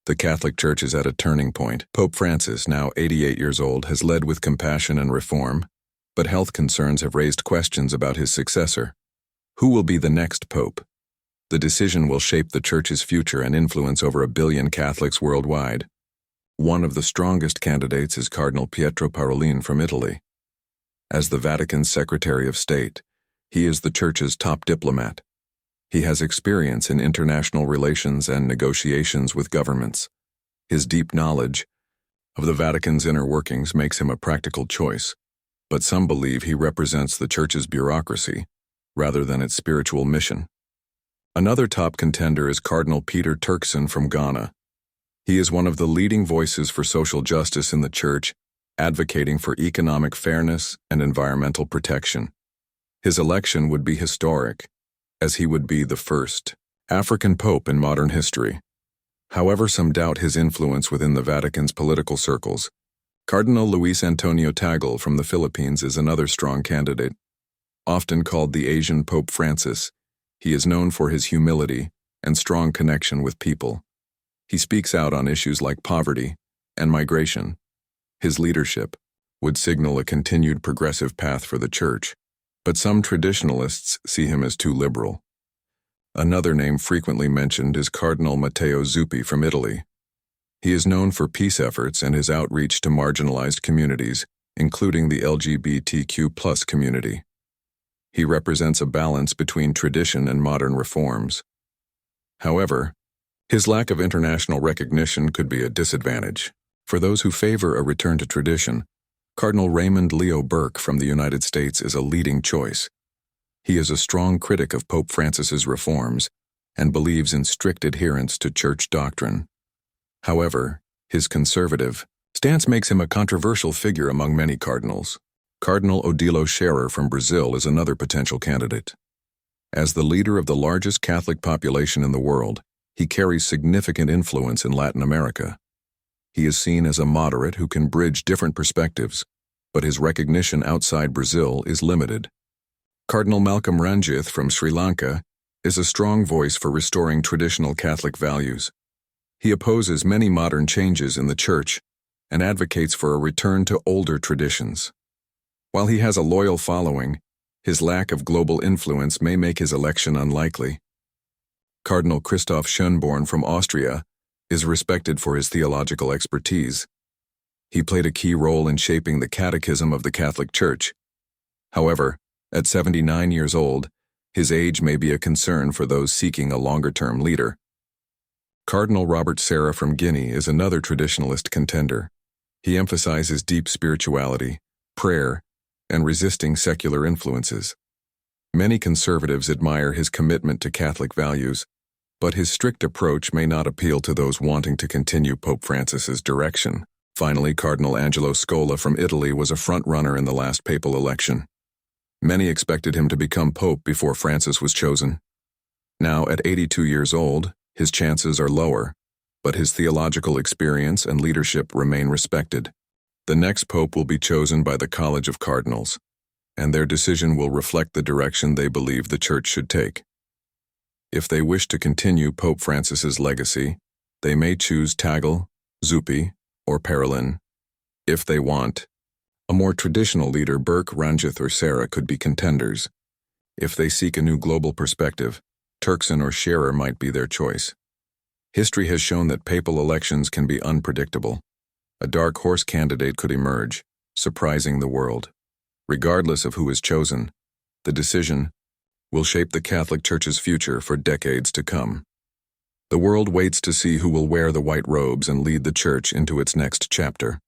The Catholic Church is at a turning point. Pope Francis, now 88 years old, has led with compassion and reform, but health concerns have raised questions about his successor. Who will be the next pope? The decision will shape the Church's future and influence over 1 billion Catholics worldwide. One of the strongest candidates is Cardinal Pietro Parolin from Italy. As the Vatican's Secretary of State, he is the Church's top diplomat. He has experience in international relations and negotiations with governments. His deep knowledge of the Vatican's inner workings makes him a practical choice, but some believe he represents the Church's bureaucracy rather than its spiritual mission. Another top contender is Cardinal Peter Turkson from Ghana. He is one of the leading voices for social justice in the Church, advocating for economic fairness and environmental protection. His election would be historic, as he would be the first African pope in modern history. However, some doubt his influence within the Vatican's political circles. Cardinal Luis Antonio Tagle from the Philippines is another strong candidate. Often called the Asian Pope Francis, he is known for his humility and strong connection with people. He speaks out on issues like poverty and migration. His leadership would signal a continued progressive path for the Church, but some traditionalists see him as too liberal. Another name frequently mentioned is Cardinal Matteo Zuppi from Italy. He is known for peace efforts and his outreach to marginalized communities, including the LGBTQ+ community. He represents a balance between tradition and modern reforms. However, his lack of international recognition could be a disadvantage. For those who favor a return to tradition, Cardinal Raymond Leo Burke from the United States is a leading choice. He is a strong critic of Pope Francis's reforms and believes in strict adherence to Church doctrine. However, his conservative stance makes him a controversial figure among many cardinals. Cardinal Odilo Scherer from Brazil is another potential candidate. As the leader of the largest Catholic population in the world, he carries significant influence in Latin America. He is seen as a moderate who can bridge different perspectives, but his recognition outside Brazil is limited. Cardinal Malcolm Ranjith from Sri Lanka is a strong voice for restoring traditional Catholic values. He opposes many modern changes in the Church and advocates for a return to older traditions. While he has a loyal following, his lack of global influence may make his election unlikely. Cardinal Christoph Schönborn from Austria is respected for his theological expertise. He played a key role in shaping the Catechism of the Catholic Church. However, at 79 years old, his age may be a concern for those seeking a longer-term leader. Cardinal Robert Serra from Guinea is another traditionalist contender. He emphasizes deep spirituality, prayer, and resisting secular influences. Many conservatives admire his commitment to Catholic values, but his strict approach may not appeal to those wanting to continue Pope Francis's direction. Finally, Cardinal Angelo Scola from Italy was a front-runner in the last papal election. Many expected him to become pope before Francis was chosen. Now, at 82 years old, his chances are lower, but his theological experience and leadership remain respected. The next pope will be chosen by the College of Cardinals, and their decision will reflect the direction they believe the Church should take. If they wish to continue Pope Francis's legacy, they may choose Tagle, Zuppi, or Parolin. If they want, a more traditional leader, Burke, Ranjith, or Serra, could be contenders. If they seek a new global perspective, Turkson or Scherer might be their choice. History has shown that papal elections can be unpredictable. A dark horse candidate could emerge, surprising the world. Regardless of who is chosen, the decision will shape the Catholic Church's future for decades to come. The world waits to see who will wear the white robes and lead the Church into its next chapter.